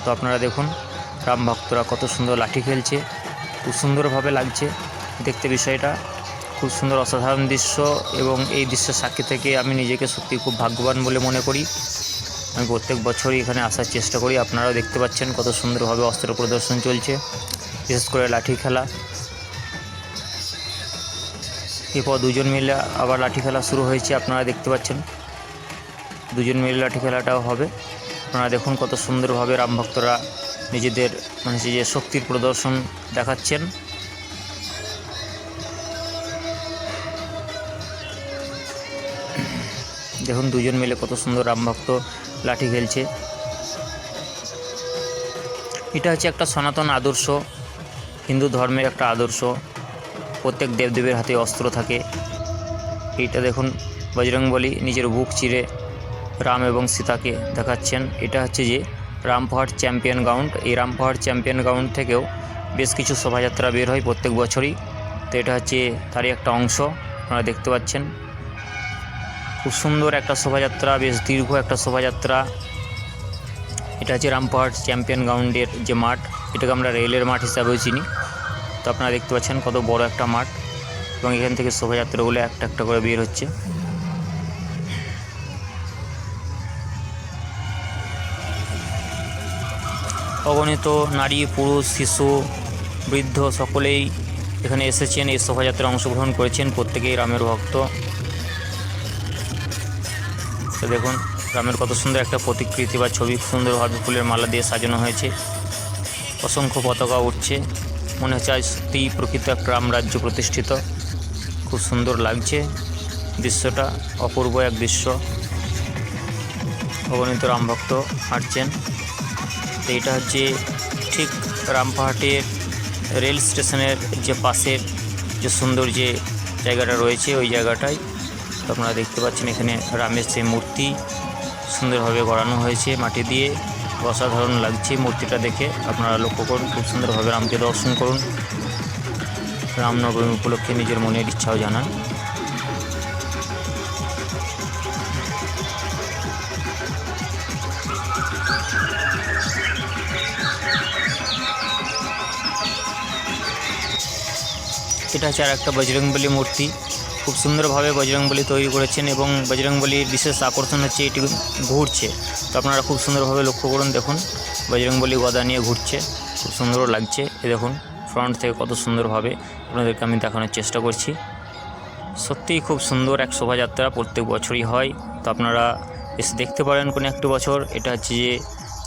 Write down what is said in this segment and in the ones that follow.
তো আপনারা দেখুন রাম ভক্তরা কত সুন্দর লাঠি খেলছে, খুব সুন্দরভাবে লাগছে দেখতে বিষয়টা, খুব সুন্দর অসাধারণ দৃশ্য। এবং এই দৃশ্যের সাক্ষী থেকে আমি নিজেকে সত্যি খুব ভাগ্যবান বলে মনে করি। আমি প্রত্যেক বছরই এখানে আসার চেষ্টা করি। আপনারাও দেখতে পাচ্ছেন কত সুন্দরভাবে অস্ত্র প্রদর্শন চলছে, বিশেষ করে লাঠি খেলা। এরপর দুজন মিলে আবার লাঠি খেলা শুরু হয়েছে, আপনারা দেখতে পাচ্ছেন দুজন মিলে লাঠি খেলাটাও হবে। আপনারা দেখুন কত সুন্দরভাবে রাম ভক্তরা নিজেদের যে শক্তির প্রদর্শন দেখাচ্ছেন। দেখুন দুজন মিলে কত সুন্দর রাম ভক্ত লাঠি খেলছে। এটা হচ্ছে একটা সনাতন আদর্শ, হিন্দু ধর্মের একটা আদর্শ। প্রত্যেক দেবদেবীর হাতে অস্ত্র থাকে। এইটা দেখুন বজরংবলী নিজের বুক চিরে রাম এবং সীতাকে দেখাচ্ছেন। এটা হচ্ছে যে রামপাহাড় চ্যাম্পিয়ন গ্রাউন্ড। এই রামপাহাড় চ্যাম্পিয়ন গ্রাউন্ড থেকেও বেশ কিছু শোভাযাত্রা বের হয় প্রত্যেক বছরই। তো এটা হচ্ছে তারই একটা অংশ, আপনারা দেখতে পাচ্ছেন। খুব সুন্দর একটা শোভাযাত্রা, বেশ দীর্ঘ একটা শোভাযাত্রা। এটা হচ্ছে রামপাহাড় চ্যাম্পিয়ন গ্রাউন্ডের যে মাঠ, এটাকে আমরা রেলের মাঠ হিসাবেও চিনি। তো আপনারা দেখতে পাচ্ছেন কত বড় একটা মাঠ, এবং এখান থেকে শোভাযাত্রাগুলো একটা একটা করে বের হচ্ছে। অগণিত নারী, পুরুষ, শিশু, বৃদ্ধ সকলেই এখানে এসেছেন, এই শোভাযাত্রায় অংশগ্রহণ করেছেন। প্রত্যেকেই রামের ভক্ত। তো দেখুন রামের কত সুন্দর একটা প্রতিকৃতি বা ছবি সুন্দরভাবে ফুলের মালা দিয়ে সাজানো হয়েছে। অসংখ্য পতাকা উঠছে, মনে হচ্ছে আজ সত্যিই প্রকৃত একটা রাম রাজ্য প্রতিষ্ঠিত। খুব সুন্দর লাগছে দৃশ্যটা, অপূর্ব এক দৃশ্য। অগণিত রাম ভক্ত হাঁটছেন। তো এটা হচ্ছে ঠিক রামপাহাটের রেল স্টেশনের যে পাশের যে সুন্দর যে জায়গাটা রয়েছে, ওই জায়গাটায়। তো আপনারা দেখতে পাচ্ছেন এখানে রামের সেই মূর্তি সুন্দরভাবে গড়ানো হয়েছে মাটি দিয়ে। অসাধারণ লাগছে মূর্তিটা দেখে। আপনারা লক্ষ্য করুন, খুব সুন্দরভাবে রামকে দর্শন করুন। রামনবমী উপলক্ষে নিজের মনের ইচ্ছাও জানান। এটা হচ্ছে আর একটা বজরংবলী মূর্তি। খুব সুন্দরভাবে বজরংবলী তৈরি করেছেন, এবং বজরংবলীর বিশেষ আকর্ষণ হচ্ছে এটি ঘুরছে। তো আপনারা খুব সুন্দরভাবে লক্ষ্য করুন, দেখুন বজরংবলী গদা নিয়ে ঘুরছে, খুব সুন্দর লাগছে। এ দেখুন ফ্রন্ট থেকে কত সুন্দরভাবে আপনাদেরকে আমি দেখানোর চেষ্টা করছি। সত্যিই খুব সুন্দর এক শোভাযাত্রা, প্রত্যেক বছরই হয়। তো আপনারা এসে দেখতে পারেন কোনো একটি বছর। এটা হচ্ছে যে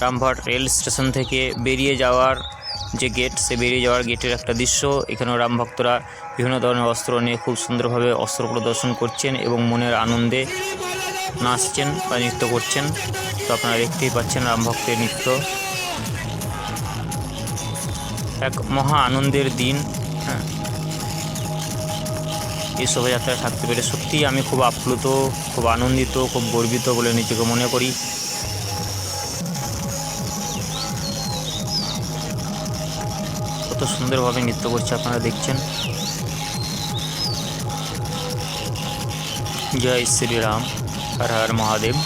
রামপাহাড় রেল স্টেশন থেকে বেরিয়ে যাওয়ার যে গেট, সে বেরিয়ে যাওয়ার গেটের একটা দৃশ্য। এখানেও রাম ভক্তরা বিভিন্ন ধরনের অস্ত্র নিয়ে খুব সুন্দরভাবে অস্ত্র প্রদর্শন করছেন এবং মনের আনন্দে নাচছেন বা নৃত্য করছেন। তো আপনারা দেখতেই পাচ্ছেন রাম ভক্তের নৃত্য। এক মহা আনন্দের দিন। এই শোভাযাত্রায় থাকতে পেরে সত্যিই আমি খুব আপ্লুত, খুব আনন্দিত, খুব গর্বিত বলে নিজেকে মনে করি। কত সুন্দরভাবে নৃত্য করছে আপনারা দেখছেন। জয় শ্রীরাম, হর হর মহাদেব।